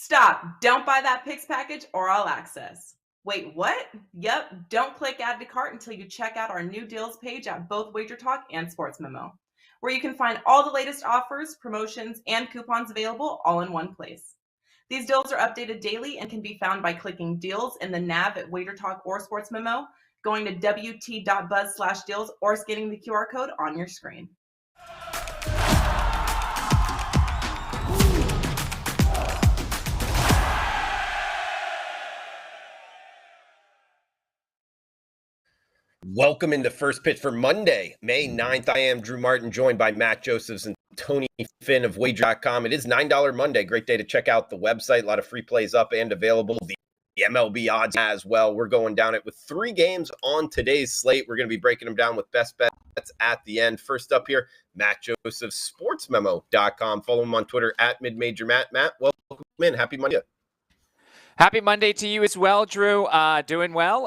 Stop. Don't buy that Pix package or All Access. Wait, what? Yep, don't click Add to Cart until you check out our new deals page at both WagerTalk and Sports Memo, where you can find all the latest offers, promotions, and coupons available all in one place. These deals are updated daily and can be found by clicking Deals in the nav at WagerTalk or Sports Memo, going to wt.buzz/deals, or scanning the QR code on your screen. Welcome into First Pitch for Monday, May 9th. I am Drew Martin, joined by Matt Josephs and Tony Finn of WagerTalk.com. It is $9 Monday. Great day to check out the website. A lot of free plays up and available. The MLB odds as well. We're going down it with 3 games on today's slate. We're going to be breaking them down with best bets at the end. First up here, Matt Josephs, sportsmemo.com. Follow him on Twitter at MidMajorMatt. Matt, welcome in. Happy Monday. Happy Monday to you as well, Drew. Doing well.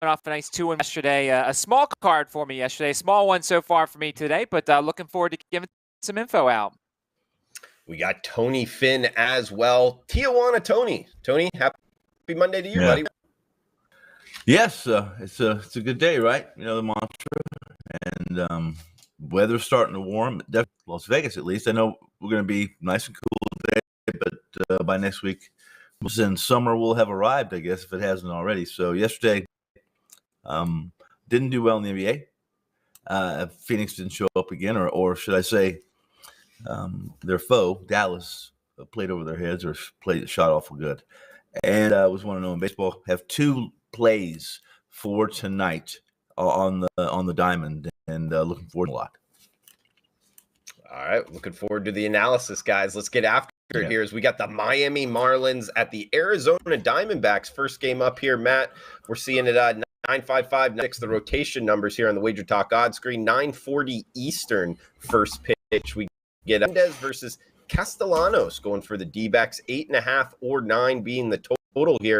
Coming off a nice 2-win yesterday. A small card for me yesterday. A small one so far for me today, but looking forward to giving some info out. We got Tony Finn as well. Tijuana Tony. Tony, happy Monday to you, buddy. Yes, it's a good day, right? You know, the mantra. And weather's starting to warm. Definitely Las Vegas, at least. I know we're going to be nice and cool today, but by next week, in summer will have arrived, I guess, if it hasn't already. So yesterday, didn't do well in the NBA. Phoenix didn't show up again, or should I say, their foe, Dallas, played over their heads or shot awful good. And was 1-0 in baseball. Have 2 plays for tonight on the diamond, and looking forward to a lot. All right, looking forward to the analysis, guys. Let's get after it here as we got the Miami Marlins at the Arizona Diamondbacks. First game up here, Matt. We're seeing it 9:55 next. The rotation numbers here on the WagerTalk odds screen. 9:40 Eastern first pitch. We get Mendez versus Castellanos going for the D-backs. 8.5 or 9 being the total here.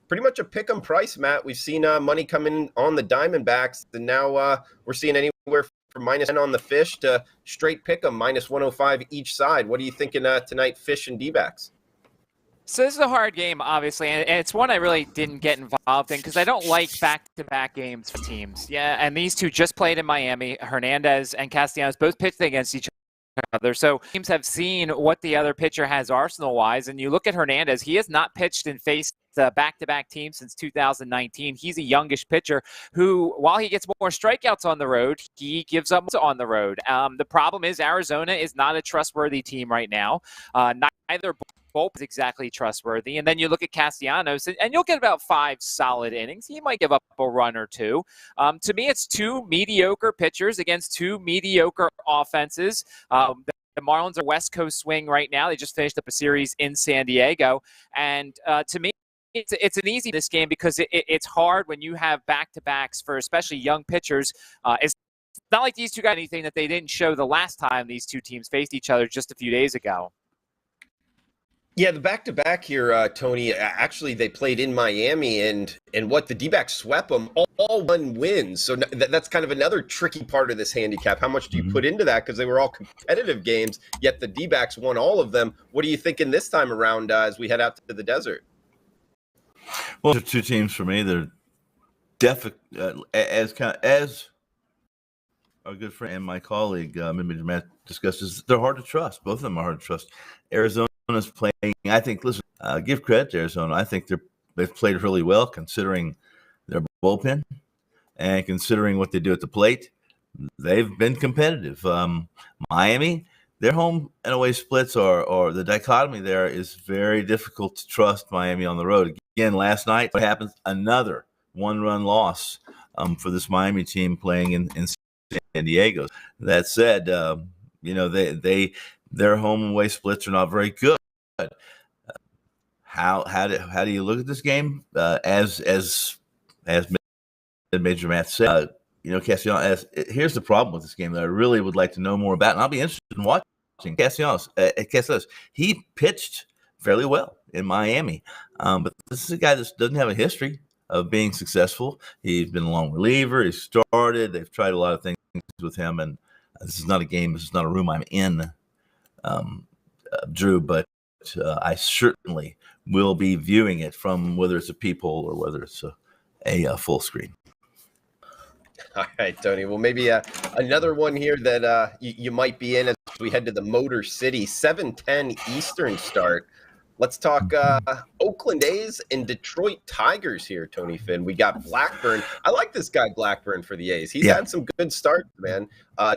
Pretty much a pick 'em price, Matt. We've seen money come in on the Diamondbacks, and now we're seeing anywhere from -10 on the Fish to straight pick 'em, -105 each side. What are you thinking tonight, Fish and D-backs? So this is a hard game, obviously, and it's one I really didn't get involved in because I don't like back-to-back games for teams. Yeah, and these two just played in Miami. Hernandez and Castellanos both pitched against each other. So teams have seen what the other pitcher has arsenal-wise, and you look at Hernandez, he has not pitched and faced back-to-back teams since 2019. He's a youngish pitcher who, while he gets more strikeouts on the road, he gives up on the road. The problem is Arizona is not a trustworthy team right now. Neither bullpen is exactly trustworthy. And then you look at Castellanos, and you'll get about 5 solid innings. He might give up a run or 2. To me, it's 2 mediocre pitchers against 2 mediocre offenses. The Marlins are West Coast swing right now. They just finished up a series in San Diego. And to me, it's an easy this game because it's hard when you have back-to-backs for especially young pitchers. It's not like these two got anything that they didn't show the last time these two teams faced each other just a few days ago. Yeah, the back-to-back here, Tony, actually they played in Miami, and what, the D-backs swept them, all 1 wins. So that's kind of another tricky part of this handicap. How much do you put into that? Because they were all competitive games, yet the D-backs won all of them. What are you thinking this time around as we head out to the desert? Well, there are 2 teams for me. They're as our good friend and my colleague, Matt discusses, they're hard to trust. Both of them are hard to trust. Arizona's playing, I think, listen, give credit to Arizona. I think they've played really well considering their bullpen and considering what they do at the plate. They've been competitive. Miami, their home and away splits or the dichotomy there is very difficult to trust Miami on the road. Again, last night, what happens? Another 1-run loss for this Miami team playing in San Diego. That said, their home and away splits are not very good. How do you look at this game? As Major Matt said, Castellanos. Here's the problem with this game that I really would like to know more about, and I'll be interested in watching Castellanos. He pitched fairly well in Miami, but this is a guy that doesn't have a history of being successful. He's been a long reliever. He started. They've tried a lot of things with him, and this is not a game. This is not a room I'm in, Drew. But I certainly will be viewing it from whether it's a peephole or whether it's a full screen. All right, Tony. Well, maybe another one here that you might be in as we head to the Motor City, 7:10 Eastern start. Let's talk Oakland A's and Detroit Tigers here, Tony Finn. We got Blackburn. I like this guy Blackburn for the A's. He's had some good starts, man.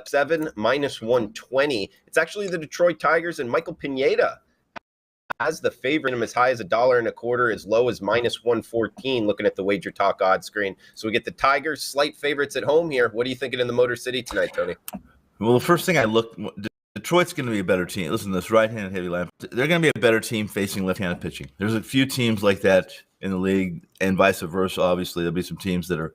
7 minus 120. It's actually the Detroit Tigers and Michael Pineda has the favorite him as high as $1.25, as low as minus 114, looking at the WagerTalk odds screen. So we get the Tigers, slight favorites at home here. What are you thinking in the Motor City tonight, Tony? Well, the first thing I looked, Detroit's going to be a better team. Listen, this right-handed heavy lineup, they're going to be a better team facing left-handed pitching. There's a few teams like that in the league, and vice versa. Obviously, there'll be some teams that are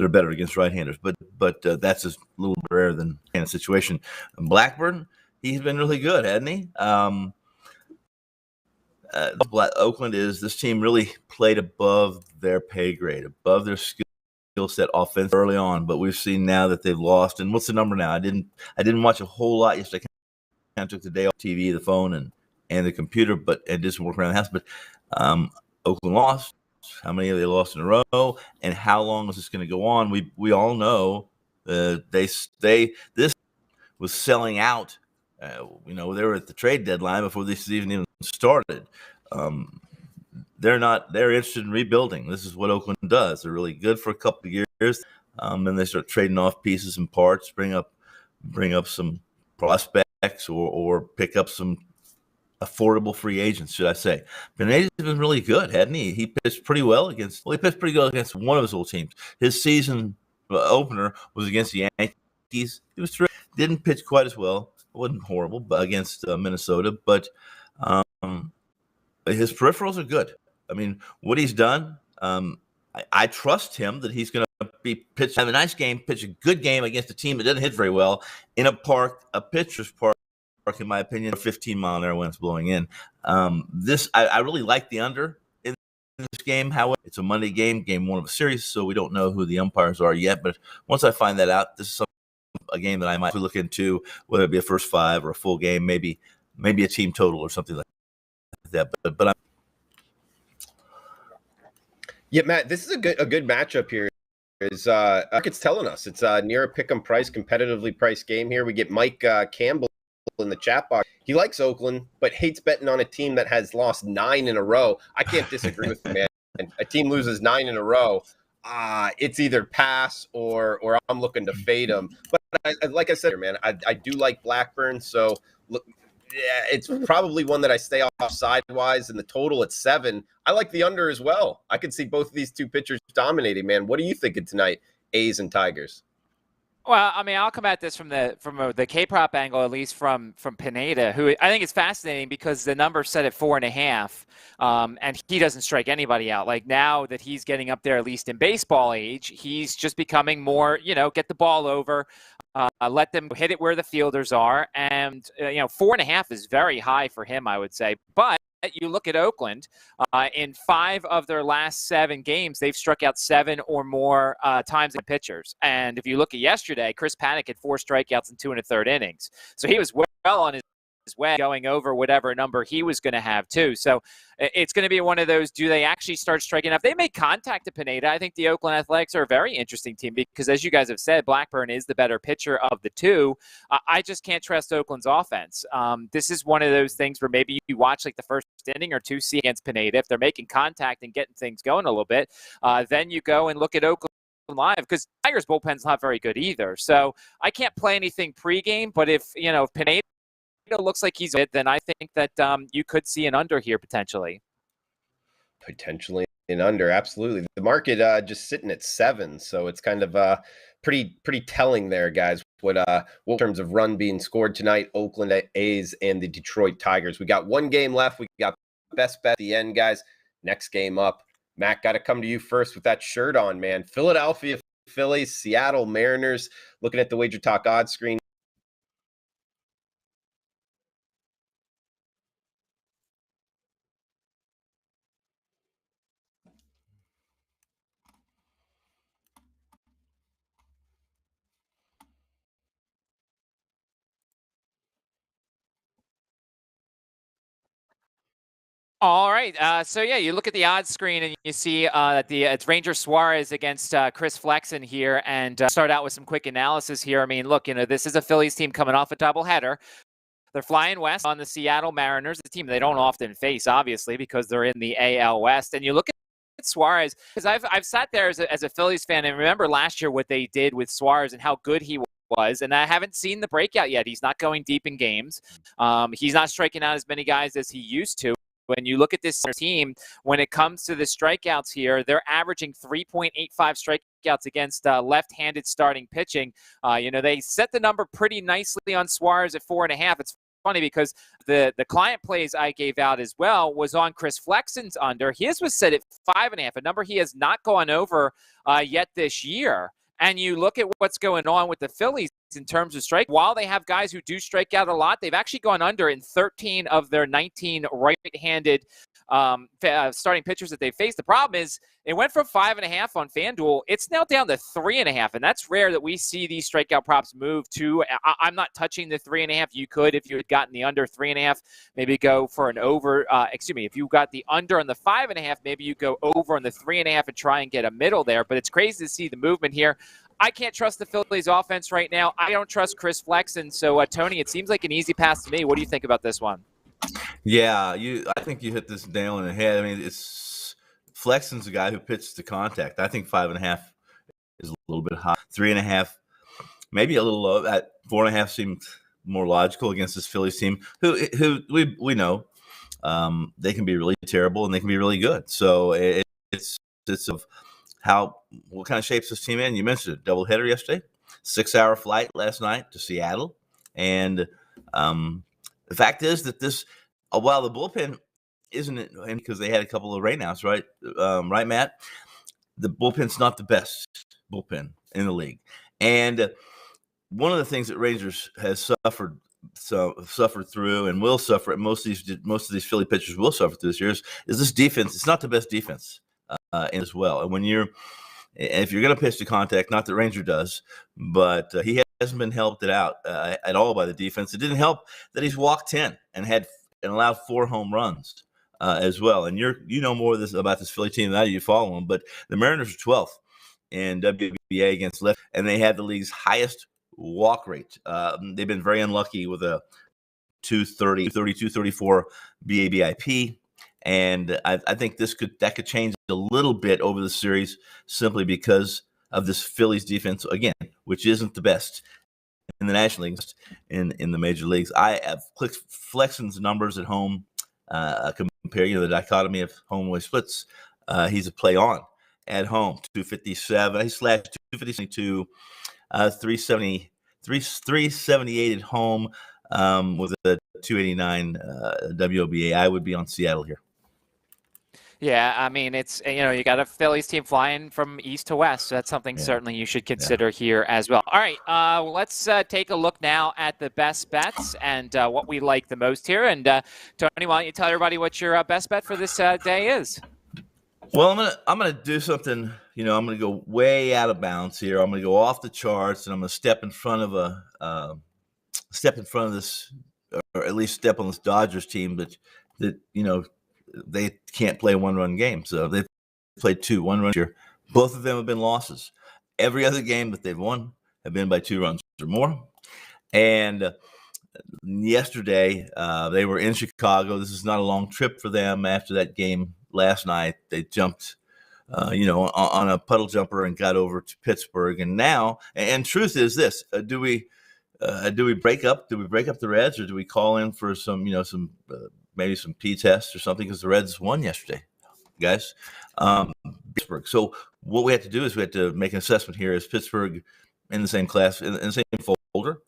better against right-handers, but that's a little rare than in a situation. Blackburn, he's been really good, hasn't he? Oakland this team really played above their pay grade, above their skill set offense early on, but we've seen now that they've lost. And what's the number now? I didn't watch a whole lot yesterday. I kind of took the day off TV, the phone, and the computer, but it did some work around the house. But Oakland lost. How many have they lost in a row? And how long is this going to go on? We all know this was selling out. They were at the trade deadline before this season even started. They're interested in rebuilding. This is what Oakland does. They're really good for a couple of years. And they start trading off pieces and parts, bring up some prospects or pick up some affordable free agents, should I say. Beneda's been really good, hadn't he? He pitched pretty well against one of his old teams. His season opener was against the Yankees. He was terrific. Didn't pitch quite as well. It wasn't horrible, but against Minnesota. But his peripherals are good. I mean, what he's done, I trust him that he's going to have a nice game, pitch a good game against a team that doesn't hit very well in a pitcher's park, in my opinion, a 15-mile-an-hour wind's blowing in. I really like the under in this game. However, it's a Monday game one of a series, so we don't know who the umpires are yet. But once I find that out, this is a game that I might look into, whether it be a first five or a full game, maybe a team total or something like that. But I'm. Yeah, Matt, this is a good matchup here. It's telling us it's near a pick-em price, competitively priced game here. We get Mike Campbell in the chat box. He likes Oakland, but hates betting on a team that has lost 9 in a row. I can't disagree with him, man. A team loses 9 in a row. It's either pass or I'm looking to fade them. But like I said, man, I do like Blackburn. So look, yeah, it's probably one that I stay off sidewise. And the total at 7, I like the under as well. I could see both of these two pitchers dominating, man. What are you thinking tonight, A's and Tigers? Well, I mean, I'll come at this from the K-prop angle, at least from Pineda, who I think is fascinating because the number's set at 4.5, and he doesn't strike anybody out. Like now that he's getting up there, at least in baseball age, he's just becoming more, get the ball over, let them hit it where the fielders are, and 4.5 is very high for him, I would say, but. You look at Oakland, in 5 of their last 7 games, they've struck out 7 or more times in pitchers. And if you look at yesterday, Chris Paddock had 4 strikeouts in 2 1/3 innings. So he was well on his way, going over whatever number he was going to have too. So it's going to be one of those, do they actually start striking out? If they make contact to Pineda, I think the Oakland Athletics are a very interesting team because, as you guys have said, Blackburn is the better pitcher of the two. I just can't trust Oakland's offense. This is one of those things where maybe you watch like the first inning or two, see against Pineda. If they're making contact and getting things going a little bit, then you go and look at Oakland live, because Tigers bullpen's not very good either. So I can't play anything pregame, but if Pineda looks like he's it, then I think that you could see an under here potentially. Potentially an under, absolutely. The market just sitting at 7, so it's kind of pretty telling there, guys. What in terms of run being scored tonight, Oakland A's and the Detroit Tigers. We got one game left. We got best bet at the end, guys. Next game up. Matt, got to come to you first with that shirt on, man. Philadelphia Phillies, Seattle Mariners. Looking at the WagerTalk odds screen. All right. So yeah, you look at the odds screen and you see that it's Ranger Suarez against Chris Flexen here, and start out with some quick analysis here. I mean, look, this is a Phillies team coming off a doubleheader. They're flying west on the Seattle Mariners, the team they don't often face, obviously, because they're in the AL West. And you look at Suarez, because I've sat there as a Phillies fan and remember last year what they did with Suarez and how good he was, and I haven't seen the breakout yet. He's not going deep in games. He's not striking out as many guys as he used to. When you look at this team, when it comes to the strikeouts here, they're averaging 3.85 strikeouts against left-handed starting pitching. They set the number pretty nicely on Suarez at 4.5. It's funny because the client plays I gave out as well was on Chris Flexen's under. His was set at 5.5, a number he has not gone over yet this year. And you look at what's going on with the Phillies in terms of strike. While they have guys who do strike out a lot, they've actually gone under in 13 of their 19 right-handed starting pitchers that they faced. The problem is it went from 5.5 on FanDuel. It's now down to 3.5, and that's rare that we see these strikeout props move to. I'm not touching the 3.5. You could, if you had gotten the under 3.5, maybe go for an over. If you got the under on the 5.5, maybe you go over on the 3.5 and try and get a middle there. But it's crazy to see the movement here. I can't trust the Phillies offense right now. I don't trust Chris Flexen. So, Tony, it seems like an easy pass to me. What do you think about this one? Yeah, I think you hit this nail on the head. I mean, it's Flexen's a guy who pitches to contact. I think 5.5 is a little bit high. 3.5, maybe a little low. At 4.5 seemed more logical against this Phillies team, who we know they can be really terrible and they can be really good. So it's of what kind of shapes this team in. You mentioned it, doubleheader yesterday, 6-hour flight last night to Seattle, and the fact is that this, while the bullpen isn't, because they had a couple of rainouts, right? Right, Matt? The bullpen's not the best bullpen in the league. And one of the things that Rangers has suffered through and will suffer, most of these Philly pitchers will suffer through this year, is this defense. It's not the best defense as well. And if you're going to pitch to contact, not that Ranger does, but he hasn't been helped out at all by the defense. It didn't help that he's walked 10 and allowed 4 home runs as well. And you know more about this Philly team than I do. You follow them, but the Mariners are 12th in WBA against left, and they had the league's highest walk rate. They've been very unlucky with a 234 BABIP. And I think that could change a little bit over the series simply because of this Phillies defense, again, which isn't the best in the National League, in the major leagues. I have clicked Flexen's numbers at home, comparing the dichotomy of home away splits. He's a play on at home, 257. He slashed 252, 378 at home with a 289 WOBA. I would be on Seattle here. Yeah, I mean, it's, you got a Phillies team flying from east to west, so that's something certainly you should consider here as well. All right, let's take a look now at the best bets and what we like the most here. And Tony, why don't you tell everybody what your best bet for this day is? Well, I'm gonna do something. I'm gonna go way out of bounds here. I'm gonna go off the charts, and I'm gonna step in front of this, or at least step on this Dodgers team that they can't play one-run games. So they've played 2 one-run here. Both of them have been losses. Every other game that they've won have been by 2 runs or more. And yesterday, they were in Chicago. This is not a long trip for them. After that game last night, they jumped, on a puddle jumper and got over to Pittsburgh. And now, and truth is this: do we break up? Do we break up the Reds, or do we call in for maybe some P tests or something, because the Reds won yesterday, guys? Pittsburgh. So what we have to do is we have to make an assessment here. Is Pittsburgh in the same class, in the same folder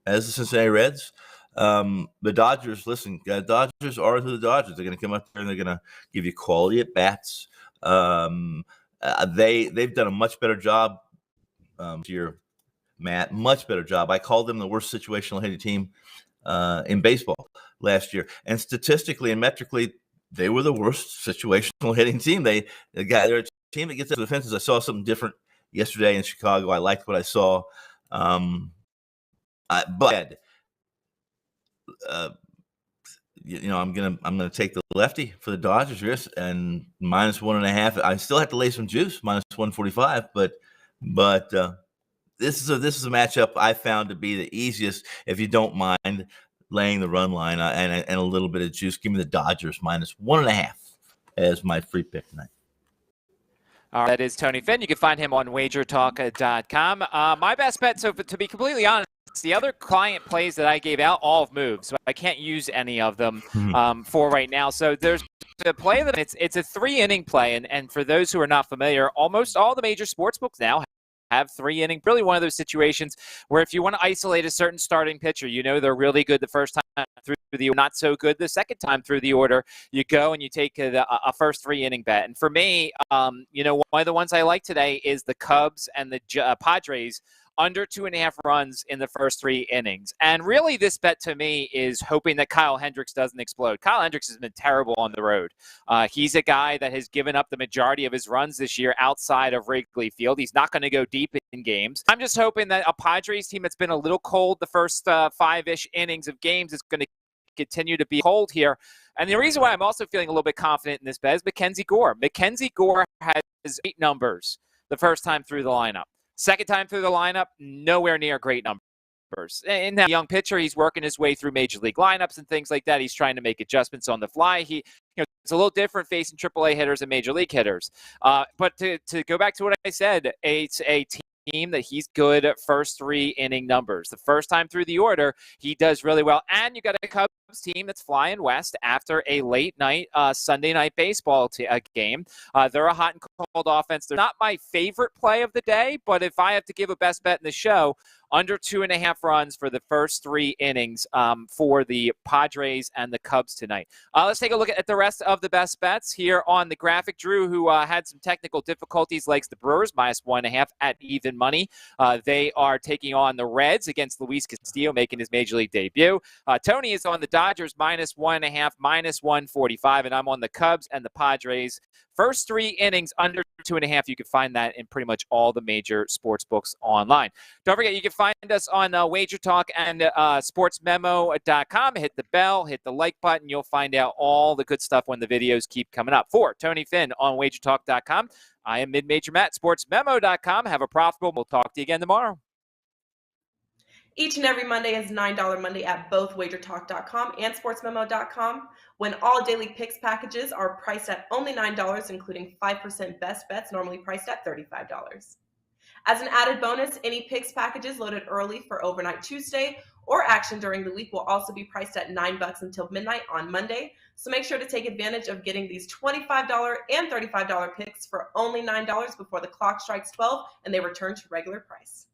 as the Cincinnati Reds? The Dodgers, listen, guys, Dodgers are who the Dodgers. They're going to come up there and they're going to give you quality at bats. They've done a much better job here, Matt. Much better job. I called them the worst situational hitting team in baseball last year, and statistically and metrically, they were the worst situational hitting team. They're a team that gets to the fences. I saw something different yesterday in Chicago. I liked what I saw, but I'm gonna take the lefty for the Dodgers risk and -1.5. I still have to lay some juice, -145, but this is a matchup I found to be the easiest if you don't mind laying the run line and a little bit of juice. Give me the Dodgers -1.5 as my free pick tonight. All right, that is Tony Finn. You can find him on WagerTalk.com. My best bet, so to be completely honest, the other client plays that I gave out all have moved, so I can't use any of them for right now. So there's the play that it's a 3-inning play, and for those who are not familiar, almost all the major sportsbooks now have 3-inning. Really one of those situations where if you want to isolate a certain starting pitcher, they're really good the first time through the not so good the second time through the order, you go and you take a first 3-inning bet. And for me, one of the ones I like today is the Cubs and the Padres under 2.5 runs in the first 3 innings. And really this bet to me is hoping that Kyle Hendricks doesn't explode. Kyle Hendricks has been terrible on the road. He's a guy that has given up the majority of his runs this year outside of Wrigley Field. He's not going to go deep in games. I'm just hoping that a Padres team that's been a little cold the first 5-ish innings of games is going to continue to be cold here. And the reason why I'm also feeling a little bit confident in this bet is Mackenzie Gore. Mackenzie Gore has 8 numbers the first time through the lineup. Second time through the lineup, nowhere near great numbers. In that young pitcher, he's working his way through major league lineups and things like that. He's trying to make adjustments on the fly. It's a little different facing AAA hitters and major league hitters. But to go back to what I said, it's a team that he's good at first 3-inning numbers. The first time through the order, he does really well. And you got a Cubs team that's flying west after a late night Sunday night baseball game. They're a hot and cold offense. They're not my favorite play of the day, but if I have to give a best bet in the show, under 2.5 runs for the first 3 innings for the Padres and the Cubs tonight. Let's take a look at the rest of the best bets here on the graphic. Drew, who had some technical difficulties, likes the Brewers -1.5 at even money. They are taking on the Reds against Luis Castillo, making his major league debut. Tony is on the Dodgers -1.5, -145, and I'm on the Cubs and the Padres. First 3 innings under 2.5. You can find that in pretty much all the major sports books online. Don't forget, you can find us on WagerTalk and sportsmemo.com. Hit the bell, hit the like button. You'll find out all the good stuff when the videos keep coming up. For Tony Finn on WagerTalk.com, I am Mid-Major Matt, sportsmemo.com. Have a profitable. We'll talk to you again tomorrow. Each and every Monday is $9 Monday at both WagerTalk.com and SportsMemo.com, when all daily picks packages are priced at only $9, including 5% best bets, normally priced at $35. As an added bonus, any picks packages loaded early for Overnight Tuesday or action during the week will also be priced at $9 until midnight on Monday. So make sure to take advantage of getting these $25 and $35 picks for only $9 before the clock strikes 12 and they return to regular price.